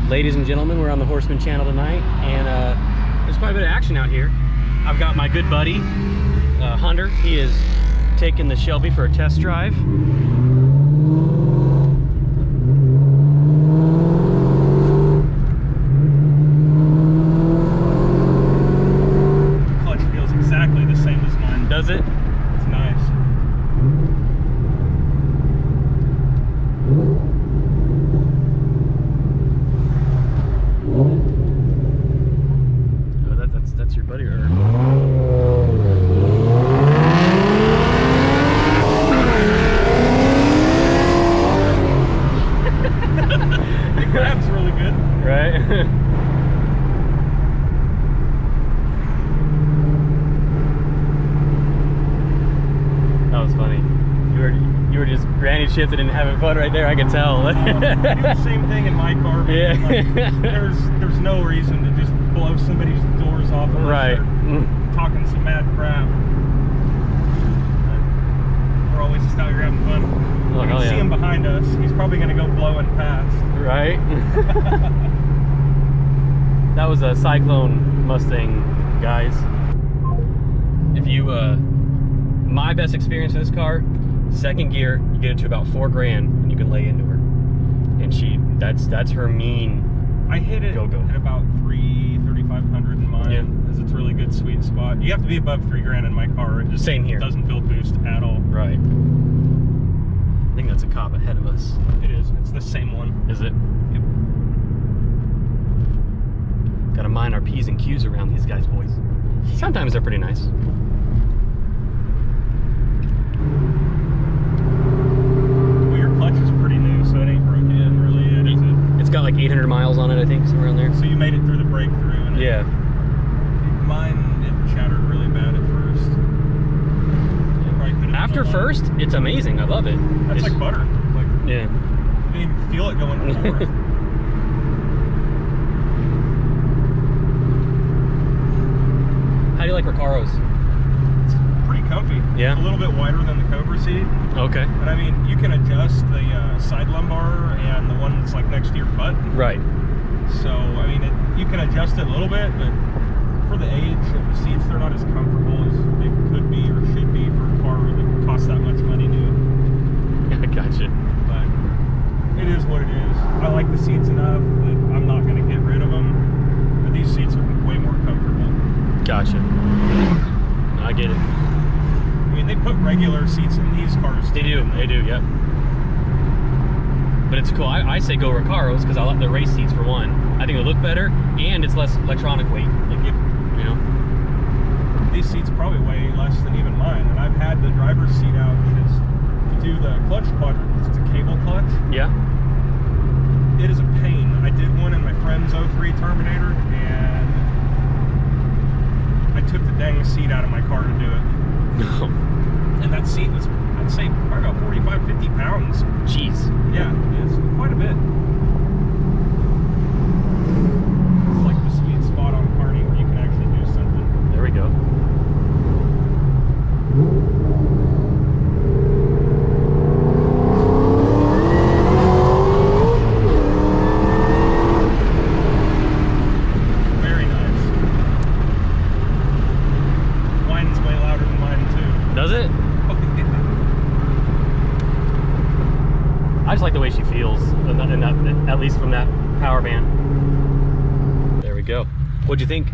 Ladies and gentlemen, we're on the Horseman channel tonight, and there's quite a bit of action out here. I've got my good buddy, Hunter. He is taking the Shelby for a test drive. Clutch feels exactly the same as mine. Does it? It's nice. That's your buddy, or It grabs really good. right? That was funny. You were just granny shifting and having fun right there. I could tell. I do the same thing in my car. Man. Yeah. Like, there's no reason to just blow somebody's doors off unless Right. they're talking some mad crap. We're always just out here having fun. Oh, I hell can yeah. see him behind us. He's probably going to go blowing past. Right? That was a Cyclone Mustang, guys. If you, my best experience with this car, second gear, you get it to about $4 grand and you can lay into her. And that's her mean. I hit it at about 3,500 in mine, because it's a really good sweet spot. You have to be above $3 grand in my car. It just Same here. Doesn't build boost at all. Right. I think that's a cop ahead of us. It is. It's the same one. Is it? Yep. Gotta mind our P's and Q's around these guys, boys. Sometimes they're pretty nice. Well, your clutch is pretty new, so it ain't broken in really yet, is it? It's got like 800 miles on it, I think, somewhere around there. So you made it through the breakthrough. And Yeah. Mine, it shattered really bad at first. After first, it's amazing. I love it. That's like butter. Like, yeah. you didn't even feel it going forward. How do you like Recaros? It's pretty comfy. Yeah. It's a little bit wider than the Cobra seat. Okay. But I mean, you can adjust the side lumbar and the one that's like next to your butt. Right. So, I mean, you can adjust it a little bit, but for the age of the seats, they're not as comfortable as they could be or should be for a car that costs that much money new. I gotcha. But it is what it is. I like the seats enough that I'm not going to get rid of them. But these seats are way more comfortable. Gotcha. I get it. I mean, they put regular seats in these cars. They do. They do. Yep. But it's cool. I say go Recaros because I like the race seats for one. I think they look better and it's less electronic weight. Like, you know. These seats probably weigh less than even mine, and I've had the driver's seat out because to do the clutch quadrant, it's a cable clutch. Yeah. It is a pain. I did one in my friend's 03 Terminator, and I took the dang seat out of my car to do it. No. And that seat was, I'd say, probably about 45, 50 pounds. Jeez. Yeah, it's quite a bit. It's like the sweet spot on carting where you can actually do something. There we go. Very nice. Mine's way louder than mine too. Does it? I just like the way she feels, at least from that power band. There we go. What'd you think?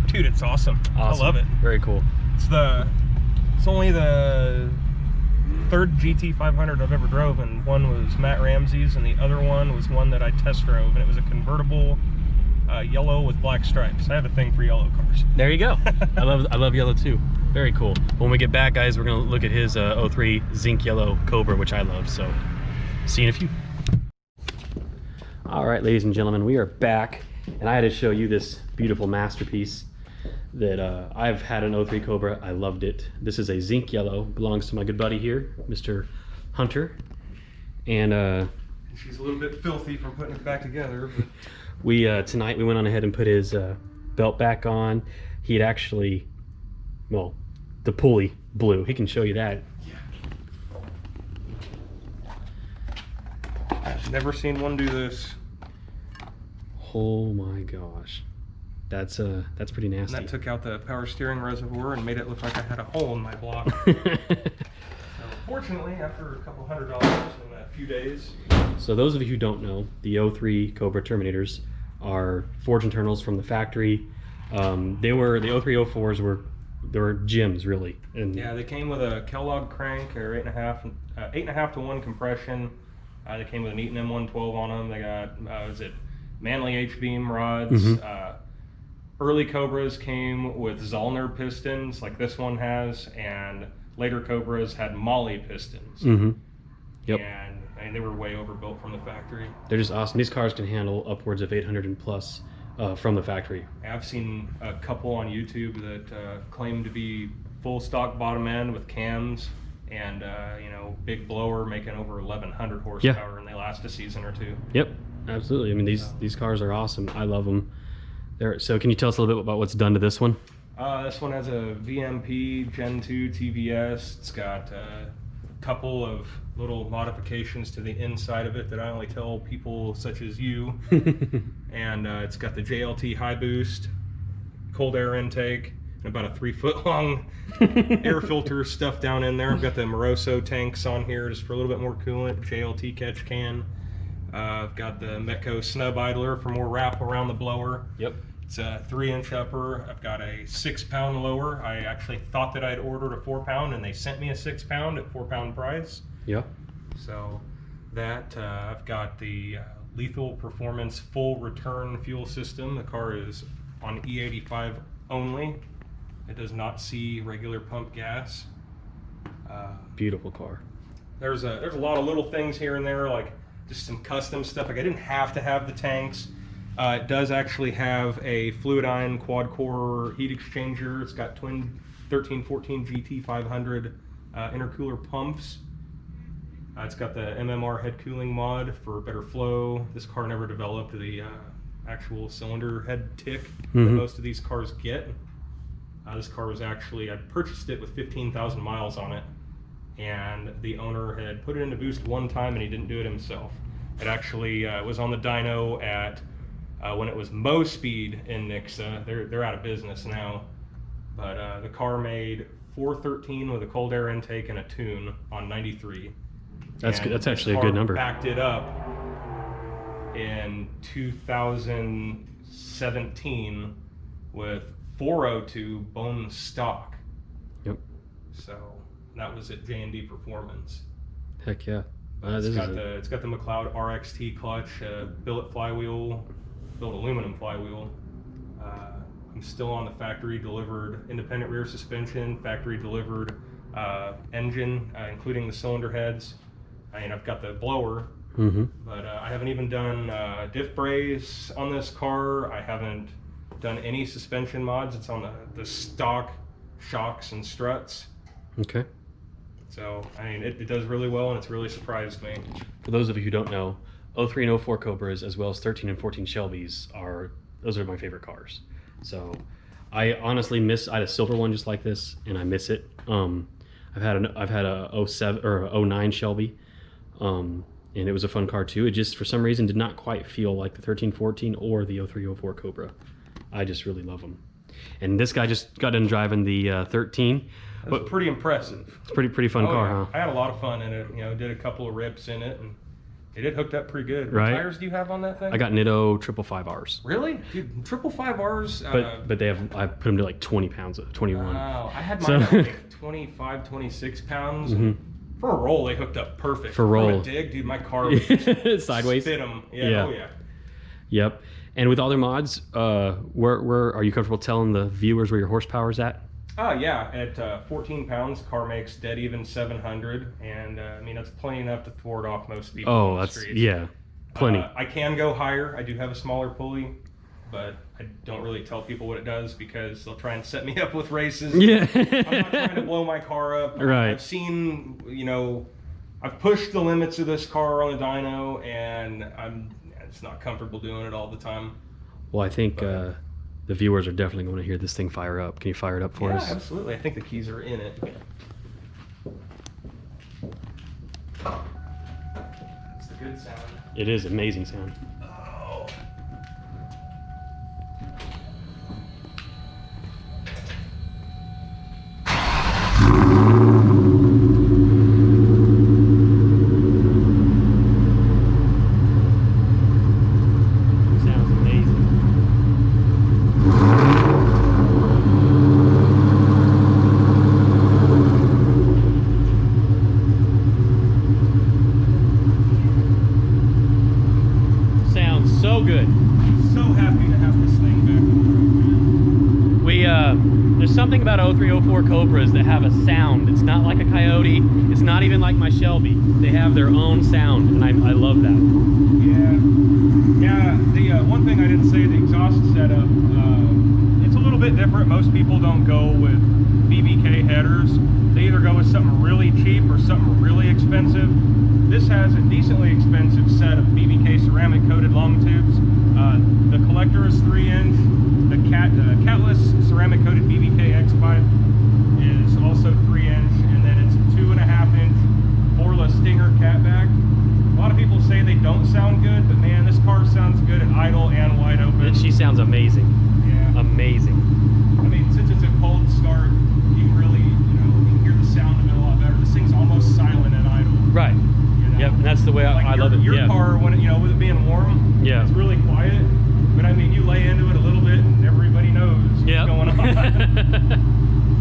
Dude, it's awesome. Awesome. I love it. Very cool. It's only the third GT500 I've ever drove, and one was Matt Ramsey's, and the other one was one that I test drove, and it was a convertible yellow with black stripes. I have a thing for yellow cars. There you go. I love yellow too. Very cool. When we get back, guys, we're gonna look at his 03 zinc yellow Cobra, which I love. So see you in a few. All right, ladies and gentlemen, we are back, and I had to show you this beautiful masterpiece that I've had an 03 Cobra. I loved it. This is a zinc yellow, belongs to my good buddy here, Mr. Hunter. And she's a little bit filthy from putting it back together. But we tonight we went on ahead and put his belt back on. He had actually, well, the pulley blew. He can show you that. yeah. I've never seen one do this. Oh my gosh. That's pretty nasty. And that took out the power steering reservoir and made it look like I had a hole in my block. So fortunately, after a couple $100 in a few days. So those of you who don't know, the 03 Cobra Terminators are forged internals from the factory. They were, the 03 04s they were gems, really. And yeah, they came with a Kellogg crank, or 8.5 to 1 compression. They came with an Eaton M112 on them. They got, was it Manley H-beam rods. Early Cobras came with Zollner pistons, like this one has, and later Cobras had Molly pistons. Yep. And I mean, they were way overbuilt from the factory. They're just awesome. These cars can handle upwards of 800 and plus from the factory. I've seen a couple on YouTube that claim to be full stock bottom end with cams and you know, big blower making over 1100 horsepower, and they last a season or two. Yep, absolutely. I mean, these cars are awesome. I love them. So can you tell us a little bit about what's done to this one? This one has a VMP Gen 2 TVS. It's got a couple of little modifications to the inside of it that I only tell people such as you. And it's got the JLT high boost, cold air intake, and about a 3-foot long air filter stuff down in there. I've got the Moroso tanks on here just for a little bit more coolant, JLT catch can. I've got the Metco snub idler for more wrap around the blower. Yep. It's a 3-inch upper. I've got a 6-pound lower. I actually thought that I'd ordered a 4-pound, and they sent me a 6-pound at 4-pound price. Yeah. So that I've got the Lethal Performance full return fuel system. The car is on E85 only. It does not see regular pump gas. Beautiful car. There's a lot of little things here and there, like just some custom stuff. Like I didn't have to have the tanks. It does actually have a Fluidine quad-core heat exchanger. It's got twin 1314 GT500 intercooler pumps. It's got the MMR head cooling mod for better flow. This car never developed the actual cylinder head tick that most of these cars get. This car was actually, I purchased it with 15,000 miles on it, and the owner had put it into boost one time and he didn't do it himself. It actually was on the dyno at when it was Mo Speed in Nixa. They're out of business now, but the car made 413 with a cold air intake and a tune on 93. That's actually a good number. Backed it up in 2017 with 402 bone stock. Yep. So that was at J&D Performance. Heck yeah. It's got the McLeod RXT clutch, billet flywheel, billet aluminum flywheel. I'm still on the factory delivered independent rear suspension, factory delivered engine, including the cylinder heads. I mean, I've got the blower, but I haven't even done diff brace on this car. I haven't done any suspension mods. It's on the stock shocks and struts. Okay. So, I mean, it does really well, and it's really surprised me. For those of you who don't know, 03 and 04 Cobras, as well as 13 and 14 Shelbys, those are my favorite cars. So, I honestly I had a silver one just like this, and I miss it. I've had a 07 or a 09 Shelby, and it was a fun car too. It just, for some reason, did not quite feel like the 13, 14 or the 03, 04 Cobra. I just really love them. And this guy just got in driving the 13. But pretty impressive. It's pretty fun car, yeah. huh? I had a lot of fun in it. You know, did a couple of rips in it, and it hooked up pretty good. Right. What tires do you have on that thing? I got Nitto 555Rs. Really? Dude, 555Rs. But I put them to like 20 pounds, 21. Wow. I had mine at like 25, 26 pounds. For a roll, they hooked up perfect. For roll. From a dig, dude, my car was just sideways. spit them. Yeah. Oh yeah. Yep. And with all their mods, where are you comfortable telling the viewers where your horsepower is at? Yeah, at 14 pounds, car makes dead even 700, and I mean, that's plenty enough to thwart off most people on the streets. Yeah, plenty. I can go higher. I do have a smaller pulley, but I don't really tell people what it does because they'll try and set me up with races. Yeah. I'm not trying to blow my car up. Right. I've seen, you know, I've pushed the limits of this car on the dyno, and I'm just not comfortable doing it all the time. Well, I think the viewers are definitely going to hear this thing fire up. Can you fire it up for us? Yeah, absolutely. I think the keys are in it. That's the good sound. It is amazing sound. Oh. There's something about 0304 Cobras that have a sound. It's not like a Coyote. It's not even like my Shelby. They have their own sound, and I love that. Yeah. The one thing I didn't say, the exhaust setup, it's a little bit different. Most people don't go with BBK headers. They either go with something really cheap or something really expensive. This has a decently expensive set of BBK ceramic coated long tubes. The collector is 3-inch. The catless ceramic coated BBK X pipe is also 3-inch, and then it's a 2.5-inch Borla Stinger catback. A lot of people say they don't sound good, but man, this car sounds good at idle and wide open. And she sounds amazing. Yeah. Amazing. I mean, since it's a cold start, you can really, you can hear the sound of it a lot better. This thing's almost silent at idle. Right. Yep, and that's the way I love it. Your car, when with it being warm, yeah, it's really quiet. But I mean, you lay into it a little bit, and everybody knows what's going on.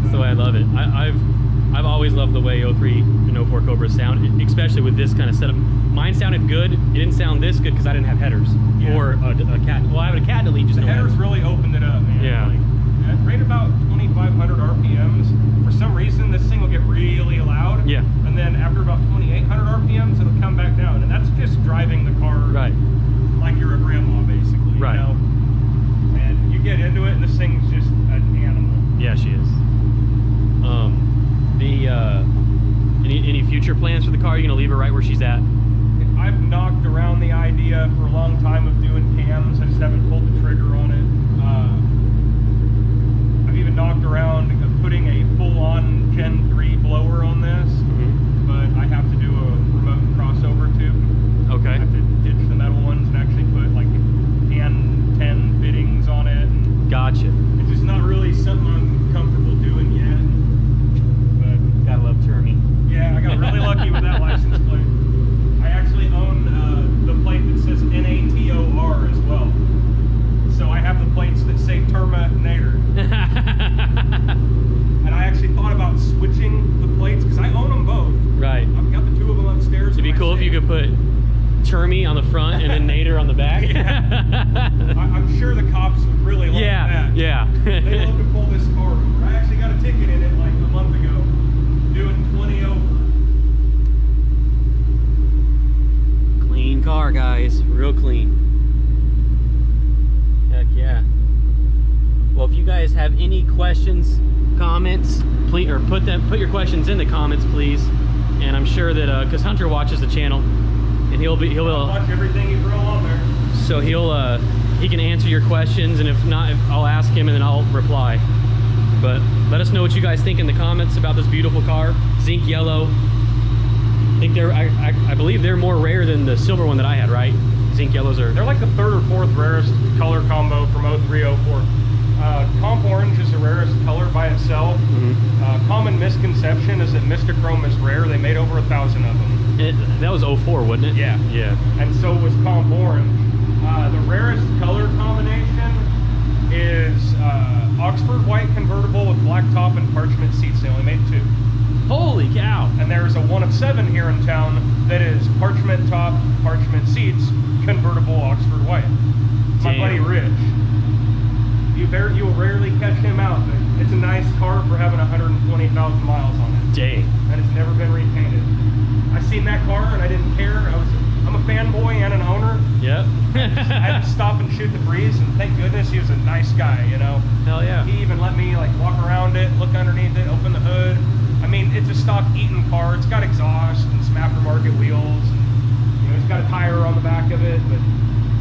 That's the way I love it. I've always loved the way 03 and 04 Cobras sound, especially with this kind of setup. Mine sounded good. It didn't sound this good because I didn't have headers or a cat. Well, I have a cat delete. Just the headers really opened it up, man. Yeah. Like, at right about 2,500 RPMs, for some reason this thing will get really loud. Yeah. And then after about 2,800 RPMs, it'll come back down, and that's just driving the car. Right. Like you're a grandma, basically. Right. You know? And you get into it, and this thing's just an animal. Yeah, she is. Any future plans for the car? Are you gonna leave her right where she's at? I've knocked around the idea for a long time of doing cams. I just haven't pulled the trigger on it. I've even knocked around putting a full-on Gen 3 blower on this, but I have to do a remote crossover tube. Okay. I have to ditch the metal ones and actually put like hand 10 fittings on it. And gotcha. It's just not really something I'm comfortable doing yet. But gotta love Termy. Yeah, I got really lucky with that license plate. I actually own the plate that says NATOR as well. So I have the plates that say Terminator. And I actually thought about switching the plates because I own them both. Right. I've got the two of them upstairs. It'd be cool if you could put Termy on the front and then Nader on the back. Yeah. I'm sure the cops would really like that. Yeah. They love to pull this car over. I actually got a ticket in it like a month ago, doing 20 over. Clean car, guys. Real clean. Heck yeah. Well, if you guys have any questions, comments, please, or put your questions in the comments, please. And I'm sure that because Hunter watches the channel, and he'll watch everything you throw on there. So he can answer your questions, and if not, I'll ask him and then I'll reply. But let us know what you guys think in the comments about this beautiful car, zinc yellow. I believe they're more rare than the silver one that I had, right? Zinc yellows are. They're like the 3rd or 4th rarest color combo from 0304. Comp orange is the rarest color by itself. Common misconception is that Mistachrome is rare. They made over 1,000 of them. That was 04, wasn't it? Yeah. Yeah. And so was comp orange. The rarest color combination is Oxford white convertible with black top and parchment seats. They only made 2. Holy cow! And there's a 1 of 7 here in town that is parchment top, parchment seats, convertible Oxford white. My buddy Rich. You will rarely catch him out, but it's a nice car for having 120,000 miles on it. Dang. And it's never been repainted. I seen that car and I didn't care. I'm a fanboy and an owner. Yep. I had to stop and shoot the breeze, and thank goodness he was a nice guy, you know. Hell yeah. He even let me like walk around it, look underneath it, open the hood. I mean, it's a stock Eaton car. It's got exhaust and some aftermarket wheels. And, it's got a tire on the back of it, but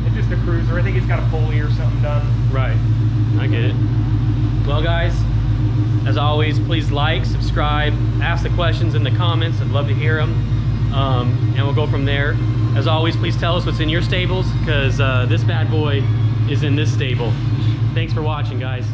it's just a cruiser. I think it's got a pulley or something done. Right. I get it. Well, guys, as always, please like, subscribe, ask the questions in the comments. I'd love to hear them. And we'll go from there. As always, please tell us what's in your stables, because this bad boy is in this stable. Thanks for watching, guys.